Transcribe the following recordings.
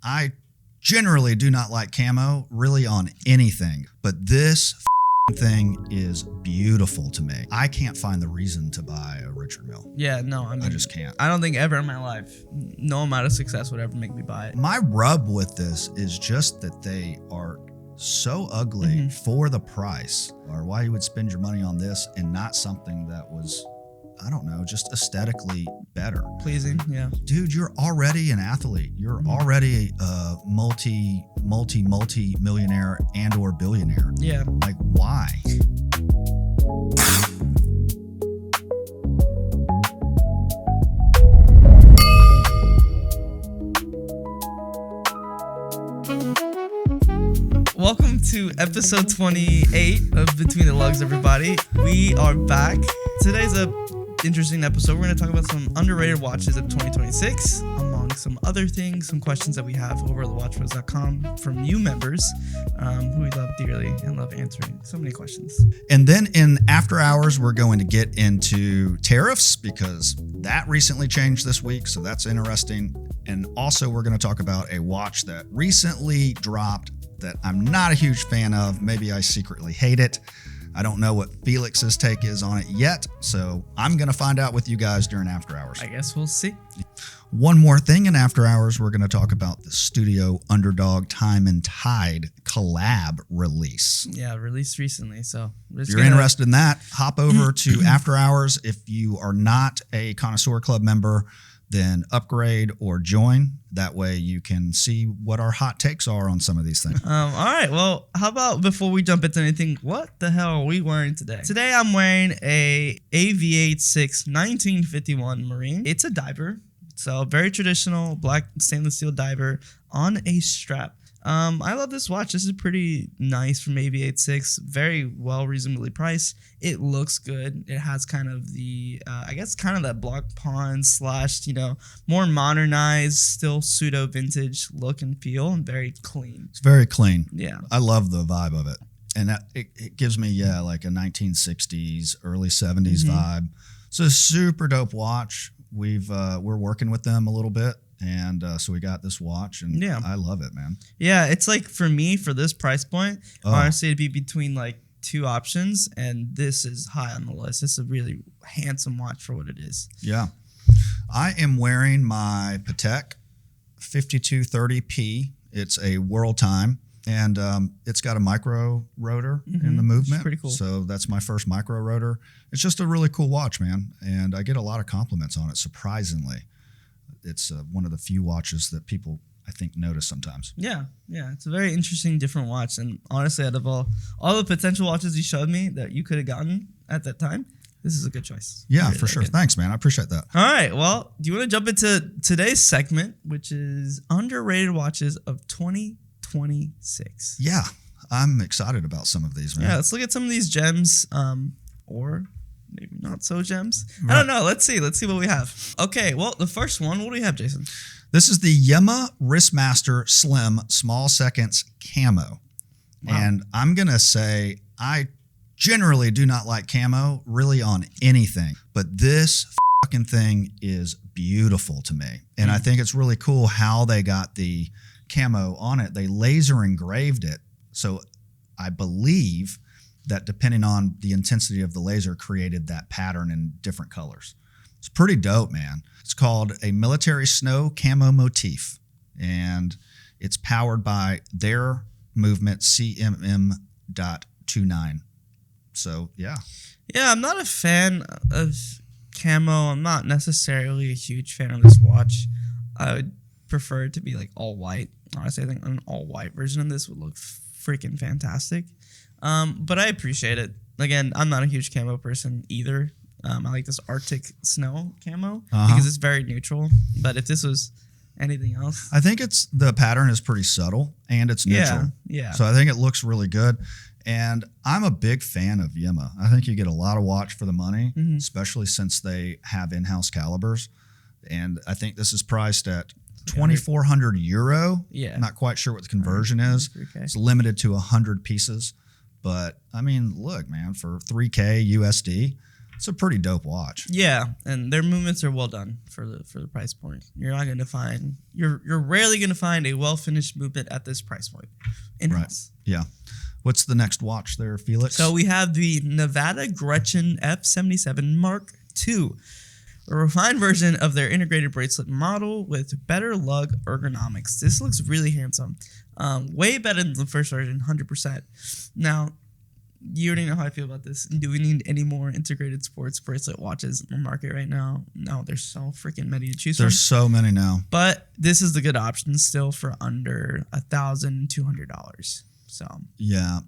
I generally do not like camo really on anything, but this thing is beautiful to me. I can't find the reason to buy a Richard Mille. Yeah, no, I just can't. I don't think ever in my life, no amount of success would ever make me buy it. My rub with this is just that they are so ugly for the price, or why you would spend your money on this and not something that was, I don't know, just aesthetically better. Pleasing, yeah. Dude, you're already an athlete. You're already a multi-millionaire and or billionaire. Yeah. Like, why? Welcome to episode 28 of Between the Lugs, everybody. We are back. Today's a interesting episode. We're going to talk about some underrated watches of 2026, among some other things, some questions that we have over at thewatchpros.com from you members who we love dearly and love answering so many questions. And then in after hours, we're going to get into tariffs because that recently changed this week. So that's interesting. And also we're going to talk about a watch that recently dropped that I'm not a huge fan of. Maybe I secretly hate it. I don't know what Felix's take is on it yet, so I'm going to find out with you guys during After Hours. I guess we'll see. One more thing in After Hours, we're going to talk about the Studio Underdog Time and Tide collab release. Yeah, released recently, so... If you're interested in that, hop over to After Hours. If you are not a Connoisseur Club member, then upgrade or join. That way you can see what our hot takes are on some of these things. All right. Well, how about before we jump into anything, what the hell are we wearing today? Today I'm wearing a AV86 1951 Marine. It's a diver. So very traditional black stainless steel diver on a strap. I love this watch. This is pretty nice from AV86. Very well, reasonably priced. It looks good. It has kind of the, I guess, kind of that block pawn slash, more modernized, still pseudo vintage look and feel, and very clean. It's very clean. Yeah. I love the vibe of it. And it gives me, like a 1960s, early 70s vibe. It's a super dope watch. We're working with them a little bit. And so we got this watch, and I love it, man. Yeah, it's like, for me, for this price point, honestly, it'd be between like two options, and this is high on the list. It's a really handsome watch for what it is. Yeah. I am wearing my Patek 5230P. It's a World Time, and it's got a micro rotor in the movement. It's pretty cool. So that's my first micro rotor. It's just a really cool watch, man, and I get a lot of compliments on it, surprisingly. It's one of the few watches that people, I think, notice sometimes. Yeah. It's a very interesting, different watch. And honestly, out of all the potential watches you showed me that you could have gotten at that time, this is a good choice. Yeah, really for sure. Thanks, man. I appreciate that. All right. Well, do you want to jump into today's segment, which is underrated watches of 2026? Yeah, I'm excited about some of these, man. Yeah, let's look at some of these gems, or maybe not so gems. Right. I don't know. Let's see what we have. Okay, well, the first one, what do we have, Jason? This is the Yema Wristmaster Slim Small Seconds Camo. Wow. And I'm going to say I generally do not like camo really on anything, but this fucking thing is beautiful to me. And I think it's really cool how they got the camo on it. They laser engraved it. So I believe that depending on the intensity of the laser created that pattern in different colors. It's pretty dope, man. It's called a military snow camo motif, and it's powered by their movement CMM.29. So, yeah. Yeah, I'm not a fan of camo. I'm not necessarily a huge fan of this watch. I would prefer it to be like all white. Honestly, I think an all white version of this would look freaking fantastic. But I appreciate it. Again, I'm not a huge camo person either. I like this Arctic snow camo because it's very neutral. But if this was anything else, I think the pattern is pretty subtle and it's neutral. Yeah. So I think it looks really good. And I'm a big fan of Yema. I think you get a lot of watch for the money, especially since they have in-house calibers. And I think this is priced at 2,400 euro. Yeah. Not quite sure what the conversion is. It's limited to 100 pieces. But, I mean, look, man, for $3K USD, It's a pretty dope watch. Yeah, and their movements are well done for the price point. You're rarely gonna find a well finished movement at this price point. In-house. Right. Yeah. What's the next watch there, Felix? So we have the Nivada Grenchen F77 MKII, a refined version of their integrated bracelet model with better lug ergonomics. This looks really handsome. Way better than the first version, 100%. Now, you already know how I feel about this. Do we need any more integrated sports bracelet watches in the market right now? No, there's so freaking many to choose from. There's so many now. But this is the good option still for under $1,200. So yeah,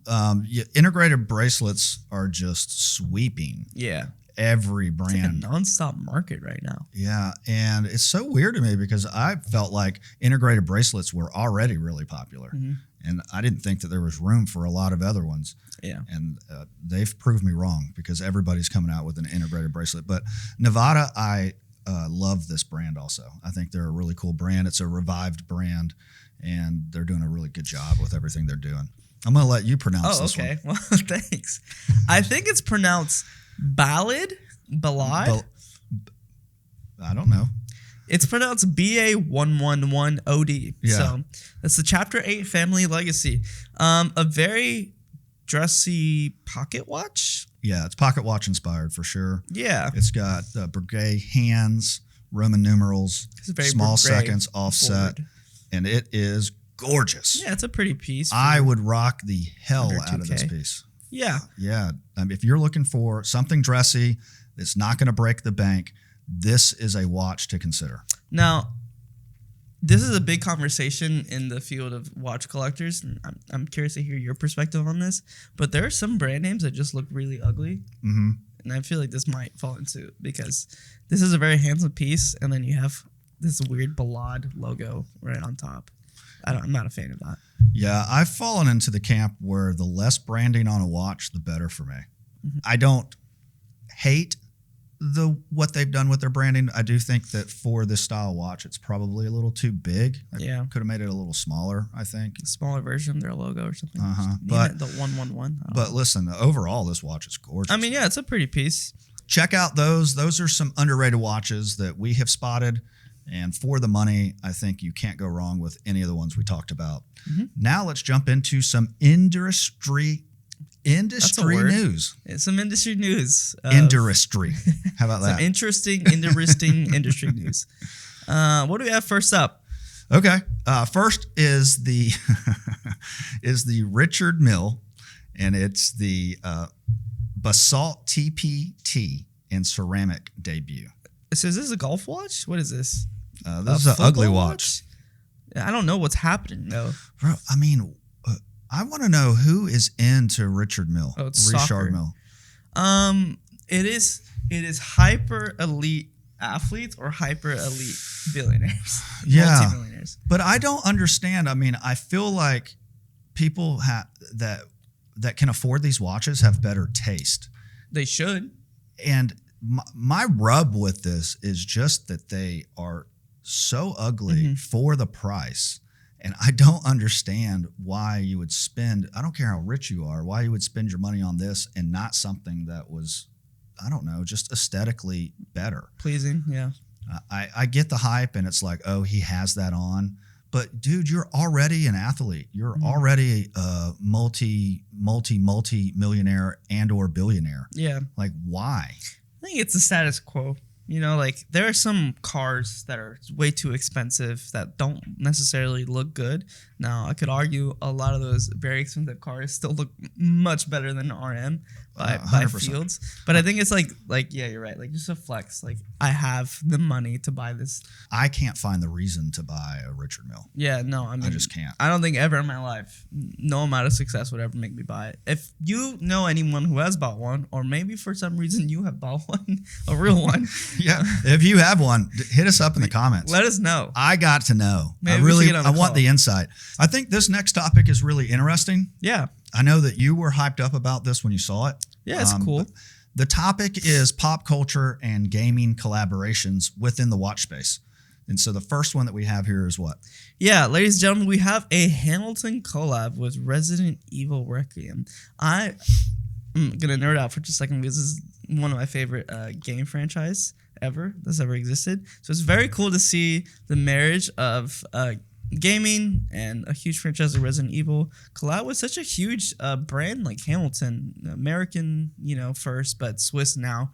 integrated bracelets are just sweeping. Yeah. Every brand. It's like a nonstop market right now. Yeah, and it's so weird to me because I felt like integrated bracelets were already really popular, and I didn't think that there was room for a lot of other ones. Yeah, and they've proved me wrong because everybody's coming out with an integrated bracelet. But Nivada, I love this brand also. I think they're a really cool brand. It's a revived brand, and they're doing a really good job with everything they're doing. I'm going to let you pronounce this one. Well, thanks. I think it's pronounced Balad? I don't know. It's pronounced Ba111od. Yeah. So that's the Chapter 8 family legacy. A very dressy pocket watch. Yeah, it's pocket watch inspired for sure. Yeah. It's got Breguet hands, Roman numerals, small Breguet seconds, offset, forward. And it is gorgeous. Yeah, it's a pretty piece. I would rock the hell under out of this 2K. piece. Yeah. Yeah. If you're looking for something dressy that's not going to break the bank, this is a watch to consider. Now, this is a big conversation in the field of watch collectors. And I'm curious to hear your perspective on this. But there are some brand names that just look really ugly. Mm-hmm. And I feel like this might fall into it because this is a very handsome piece. And then you have this weird Balad logo right on top. I'm not a fan of that. Yeah, I've fallen into the camp where the less branding on a watch, the better for me. Mm-hmm. I don't hate what they've done with their branding. I do think that for this style watch, it's probably a little too big. I could have made it a little smaller, I think. A smaller version of their logo or something. But the 111. But listen, overall, this watch is gorgeous. I mean, yeah, it's a pretty piece. Check out those. Those are some underrated watches that we have spotted. And for the money, I think you can't go wrong with any of the ones we talked about. Mm-hmm. Now let's jump into some industry news. Some industry news. Industry. How about that? Some interesting industry news. What do we have first up? Okay. First is the Richard Mille, and it's the Basalt TPT in ceramic debut. So is this a golf watch? What is this? This is an ugly watch. I don't know what's happening though. Bro, I mean, I want to know who is into Richard Mille. Oh, it's Richard soccer. Mille. It is hyper elite athletes or hyper elite billionaires. Yeah, multi-billionaires. But I don't understand. I mean, I feel like people that can afford these watches have better taste. They should. And my rub with this is just that they are so ugly for the price. And I don't understand why you would spend, I don't care how rich you are, why you would spend your money on this and not something that was, I don't know, just aesthetically better. Pleasing, yeah. I get the hype and it's like, oh, he has that on. But dude, you're already an athlete. You're already a multi-millionaire and or billionaire. Yeah. Like, why? I think it's the status quo. You know, like there are some cars that are way too expensive that don't necessarily look good. Now, I could argue a lot of those very expensive cars still look much better than RM by fields. But I think it's like yeah, you're right. Like just a flex. Like I have the money to buy this. I can't find the reason to buy a Richard Mille. Yeah, no, I mean, I just can't. I don't think ever in my life, no amount of success would ever make me buy it. If you know anyone who has bought one, or maybe for some reason you have bought one, a real one. Yeah, if you have one, hit us up in the comments. Let us know. I got to know. Maybe I want the insight. I think this next topic is really interesting. Yeah. I know that you were hyped up about this when you saw it. Yeah, it's cool. The topic is pop culture and gaming collaborations within the watch space. And so the first one that we have here is what? Yeah, ladies and gentlemen, we have a Hamilton collab with Resident Evil Requiem. I'm gonna nerd out for just a second because this is one of my favorite game franchise ever that's ever existed. So it's very cool to see the marriage of gaming and a huge franchise like Resident Evil collab with such a huge brand like Hamilton, American, first, but Swiss now.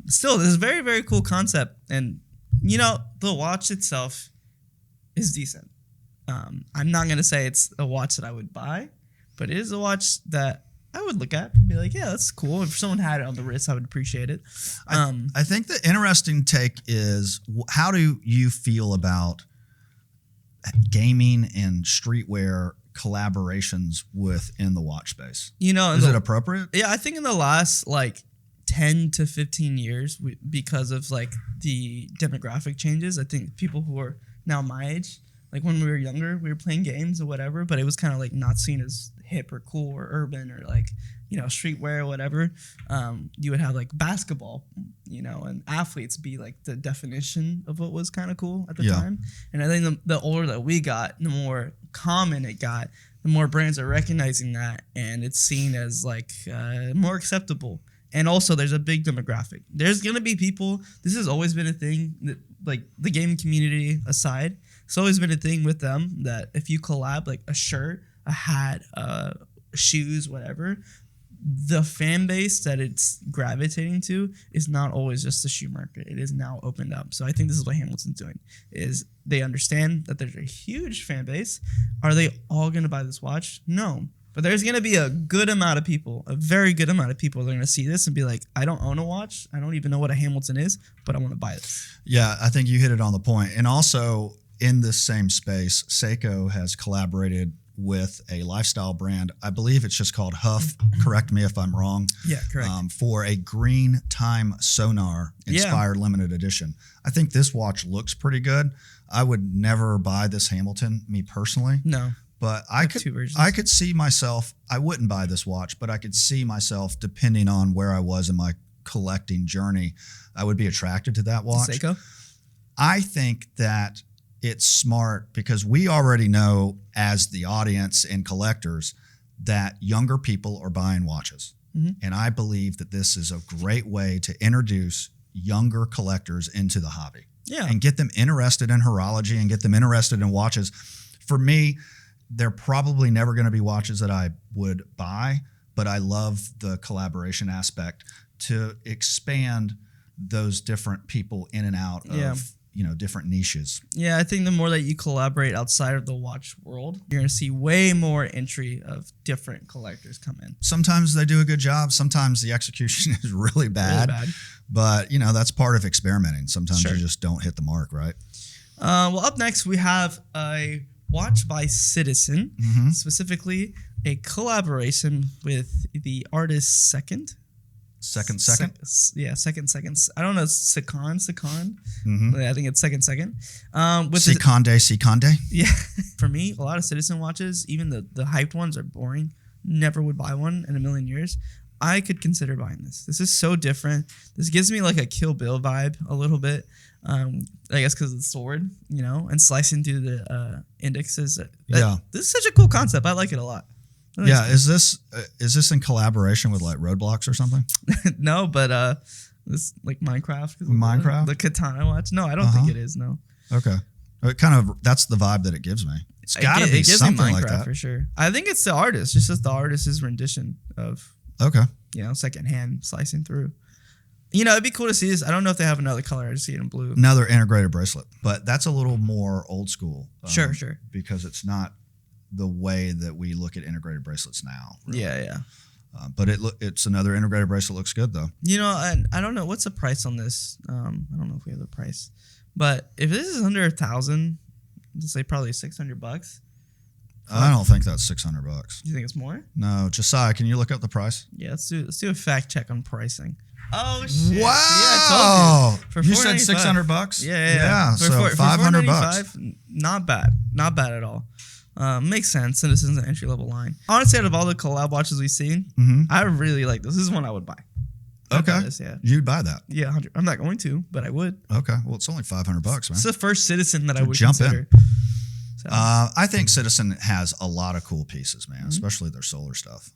Still, this is a very, very cool concept, and the watch itself is decent. I'm not gonna say it's a watch that I would buy, but it is a watch that I would look at and be like, yeah, that's cool. If someone had it on the wrist, I would appreciate it. I think the interesting take is, how do you feel about gaming and streetwear collaborations within the watch space? Is it appropriate? Yeah, I think in the last 10 to 15 years, because of the demographic changes, I think people who are now my age, when we were younger, we were playing games or whatever, but it was kind of not seen as hip or cool or urban or streetwear or whatever. You would have basketball, and athletes be the definition of what was kind of cool at the time. And I think the older that we got, the more common it got, the more brands are recognizing that, and it's seen as more acceptable. And also, there's a big demographic. There's gonna be people. This has always been a thing that, the gaming community aside, it's always been a thing with them that if you collab a shirt, a hat, shoes, whatever, the fan base that it's gravitating to is not always just the shoe market. It is now opened up. So I think this is what Hamilton's doing, is they understand that there's a huge fan base. Are they all going to buy this watch? No. But there's going to be a good amount of people, a very good amount of people that are going to see this and be like, I don't own a watch. I don't even know what a Hamilton is, but I want to buy this. Yeah, I think you hit it on the point. And also in this same space, Seiko has collaborated with a lifestyle brand. I believe it's just called HUF. Correct me if I'm wrong. Yeah, correct. For a green time sonar inspired limited edition. I think this watch looks pretty good. I would never buy this Hamilton, me personally. No. But I could see myself, I wouldn't buy this watch, but I could see myself, depending on where I was in my collecting journey, I would be attracted to that watch. Seiko? I think that it's smart because we already know, as the audience and collectors, that younger people are buying watches. Mm-hmm. And I believe that this is a great way to introduce younger collectors into the hobby. Yeah. And get them interested in horology and get them interested in watches. For me, they're probably never going to be watches that I would buy, but I love the collaboration aspect to expand those different people in and out of different niches. Yeah, I think the more that you collaborate outside of the watch world, you're going to see way more entry of different collectors come in. Sometimes they do a good job. Sometimes the execution is really bad. But, that's part of experimenting. Sometimes you just don't hit the mark, right? Well, up next, we have a watch by Citizen, specifically a collaboration with the artist Second. Second? Second. I don't know, Seconde. I think it's Second. With Seconde. Yeah. For me, a lot of Citizen watches, even the hyped ones, are boring. Never would buy one in a million years. I could consider buying this. This is so different. This gives me a Kill Bill vibe a little bit. I guess because of the sword, and slicing through the indexes. This is such a cool concept. I like it a lot. Yeah, is this in collaboration with Roadblocks or something? No, but this Minecraft. Minecraft? The katana watch. No, I don't think it is. No. Okay. It that's the vibe that it gives me. It's got to be something like that for sure. I think it's the artist. It's just the artist's rendition of secondhand slicing through. It'd be cool to see this. I don't know if they have another color. I just see it in blue. Another integrated bracelet, but that's a little more old school. Sure. Because it's not the way that we look at integrated bracelets now. Really. Yeah. But it's another integrated bracelet. Looks good though. And I don't know what's the price on this. I don't know if we have the price, but if this is under $1,000, let's say probably $600. I don't think that's $600. You think it's more? No, Josiah, can you look up the price? Yeah, let's do a fact check on pricing. Oh shit! Wow! Yeah, I told you. You said $600? Yeah. So $500. Not bad at all. Makes sense, and this is an entry level line. Honestly, out of all the collab watches we've seen, I really like this. This is one I would buy. Okay. You'd buy that? Yeah, 100. I'm not going to, but I would. Okay. Well, it's only $500, man. It's the first Citizen that I would jump consider. in. So. I think Citizen has a lot of cool pieces, man, especially their solar stuff.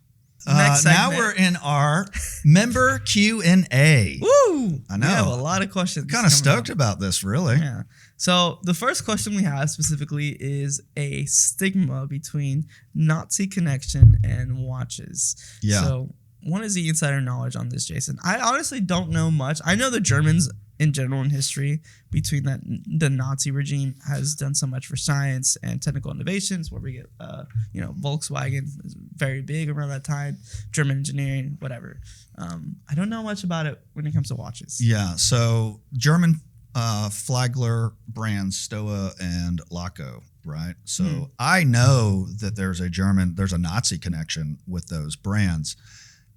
Next segment. Now we're in our member Q&A. Woo! I know. We have a lot of questions. Kind of stoked about this, really. Yeah. So the first question we have specifically is a stigma between Nazi connection and watches. Yeah. So what is the insider knowledge on this, Jason? I honestly don't know much. I know the Germans in general in history between the Nazi regime has done so much for science and technical innovations, where we get Volkswagen is very big around that time, German engineering, whatever. I don't know much about it when it comes to watches. Yeah, so German Flagler brands Stoa and Laco, right? So I know that there's a Nazi connection with those brands.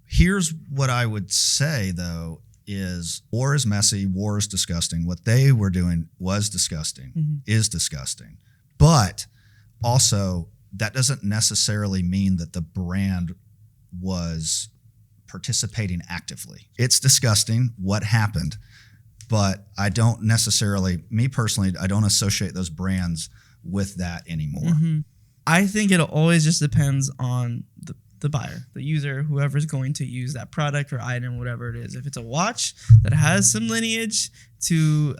Here's what I would say, though, is war is messy, war is disgusting. What they were doing was disgusting, is disgusting. But also, that doesn't necessarily mean that the brand was participating actively. It's disgusting what happened, but I don't necessarily, me personally, I don't associate those brands with that anymore. I think it always just depends on the buyer, the user, whoever's going to use that product or item, whatever it is. If it's a watch that has some lineage to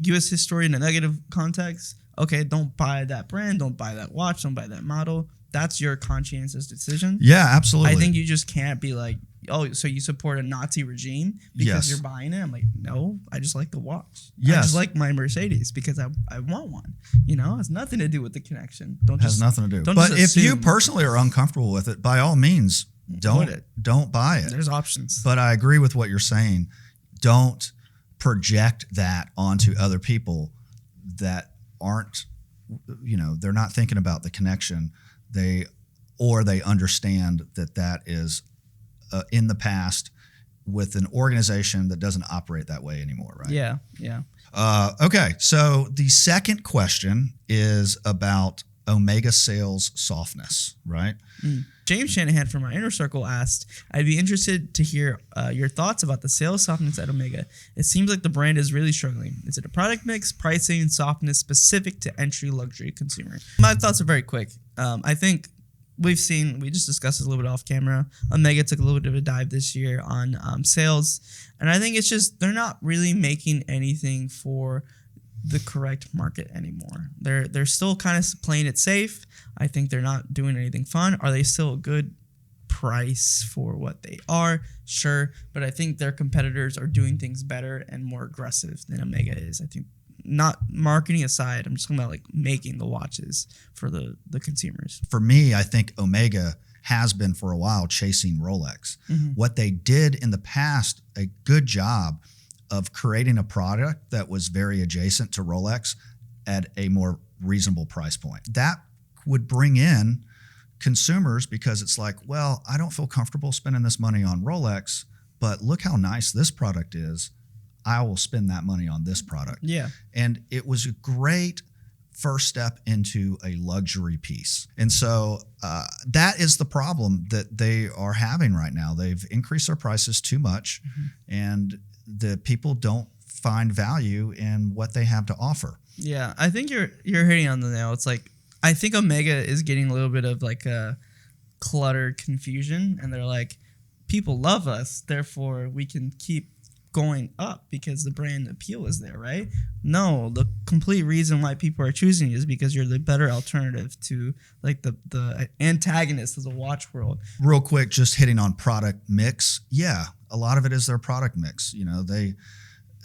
U.S. history in a negative context, okay, don't buy that brand, don't buy that watch, don't buy that model. That's your conscientious decision. Yeah, absolutely. I think you just can't be like, oh, so you support a Nazi regime because you're buying it? I'm like, no, I just like the watch. Yes. I just like my Mercedes because I want one. It has nothing to do with the connection. Has nothing to do. But if you personally are uncomfortable with it, by all means, don't buy it. There's options. But I agree with what you're saying. Don't project that onto other people that aren't, they're not thinking about the connection. They understand that is in the past with an organization that doesn't operate that way anymore, right? Yeah. Okay, so the second question is about Omega sales softness, right? James Shanahan from our inner circle asked, I'd be interested to hear your thoughts about the sales softness at Omega. It seems like the brand is really struggling. Is it a product mix, pricing, softness specific to entry luxury consumer? My thoughts are very quick. I think we just discussed this a little bit off camera. Omega took a little bit of a dive this year on sales. And I think it's just they're not really making anything for the correct market anymore. They're still kind of playing it safe. I think they're not doing anything fun. Are they still a good price for what they are? Sure. But I think their competitors are doing things better and more aggressive than Omega is. I think, not marketing aside, I'm just talking about like making the watches for the consumers. For me, I think Omega has been for a while chasing Rolex. What they did in the past, a good job of creating a product that was very adjacent to Rolex at a more reasonable price point. That would bring in consumers because it's like, well, I don't feel comfortable spending this money on Rolex, but look how nice this product is. I will spend that money on this product. Yeah. And it was a great first step into a luxury piece. And so that is the problem that they are having right now. They've increased their prices too much, and the people don't find value in what they have to offer. Yeah, I think you're hitting on the nail. It's like, I think Omega is getting a little bit of like a cluttered confusion, and they're like, people love us, therefore we can keep going up because the brand appeal is there, right? No, the complete reason why people are choosing you is because you're the better alternative to like the antagonist of the watch world. Real quick, just hitting on product mix. Yeah, a lot of it is their product mix.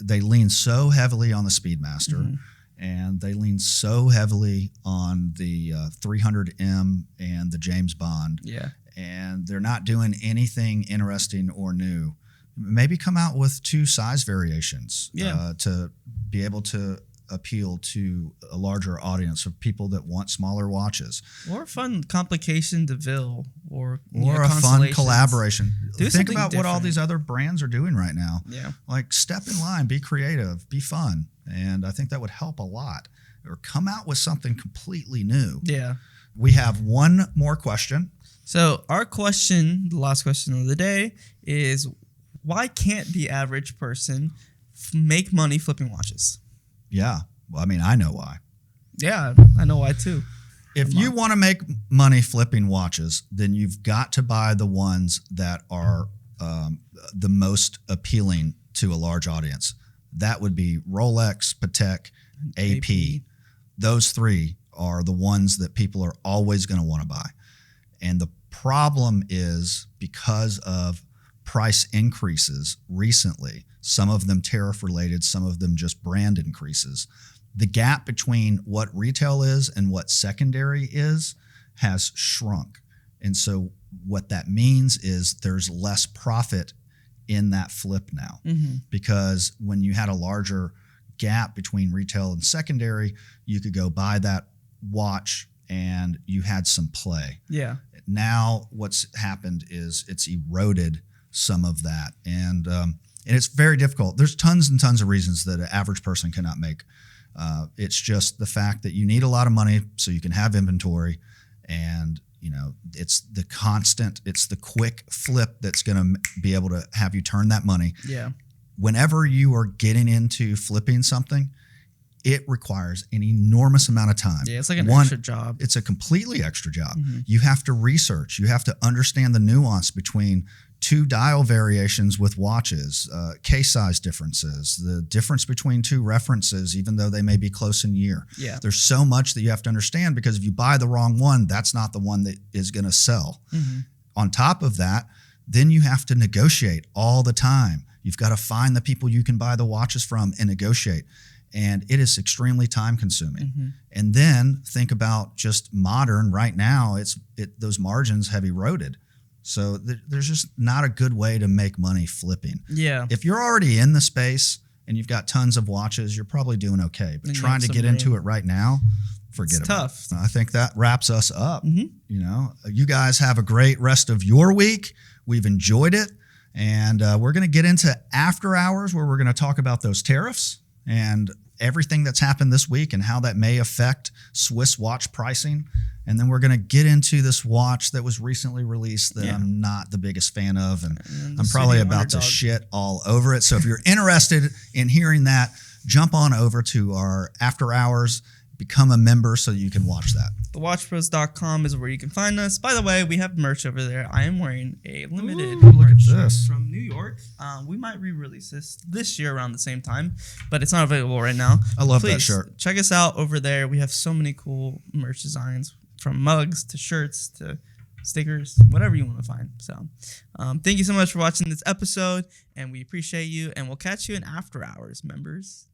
They lean so heavily on the Speedmaster, and they lean so heavily on the 300M and the James Bond. Yeah. And they're not doing anything interesting or new. Maybe come out with 2 size variations to be able to appeal to a larger audience of people that want smaller watches. Or a fun complication DeVille or a fun collaboration. Think about different. what all these other brands are doing right now. Yeah. Like step in line, be creative, be fun. And I think that would help a lot. Or come out with something completely new. Yeah. We have one more question. So our question, the last question of the day, is why can't the average person make money flipping watches? Yeah. Well, I mean, I know why. Yeah, I know why too. If you want to make money flipping watches, then you've got to buy the ones that are the most appealing to a large audience. That would be Rolex, Patek, AP. Those three are the ones that people are always going to want to buy. And the problem is because of price increases recently, some of them tariff related, some of them just brand increases. The gap between what retail is and what secondary is has shrunk. And so what that means is there's less profit in that flip now, because when you had a larger gap between retail and secondary, you could go buy that watch and you had some play. Yeah. Now what's happened is it's eroded some of that. And it's very difficult. There's tons and tons of reasons that an average person cannot make. It's just the fact that you need a lot of money so you can have inventory, and it's the quick flip that's going to be able to have you turn that money. Yeah. Whenever you are getting into flipping something, it requires an enormous amount of time. Yeah, it's like an extra job. It's a completely extra job. You have to research. You have to understand the nuance between two dial variations with watches, case size differences, the difference between two references, even though they may be close in year. Yeah. There's so much that you have to understand, because if you buy the wrong one, that's not the one that is going to sell. On top of that, then you have to negotiate all the time. You've got to find the people you can buy the watches from and negotiate. And it is extremely time consuming. And then think about just modern right now, those margins have eroded. So there's just not a good way to make money flipping. Yeah. If you're already in the space and you've got tons of watches, you're probably doing okay. But trying to get into it right now, forget about it. It's tough. I think that wraps us up. You guys have a great rest of your week. We've enjoyed it. And we're going to get into after hours, where we're going to talk about those tariffs and everything that's happened this week and how that may affect Swiss watch pricing. And then we're going to get into this watch that was recently released that I'm not the biggest fan of, and I'm probably about to shit all over it. So if you're interested in hearing that, jump on over to our after hours, become a member so you can watch that. Thewatchpros.com is where you can find us. By the way, we have merch over there. I am wearing a limited look merch at this from New York. We might re-release this year around the same time, but it's not available right now. I love that shirt. Check us out over there. We have so many cool merch designs, from mugs to shirts to stickers, whatever you want to find. So thank you so much for watching this episode, and we appreciate you, and we'll catch you in after hours, members.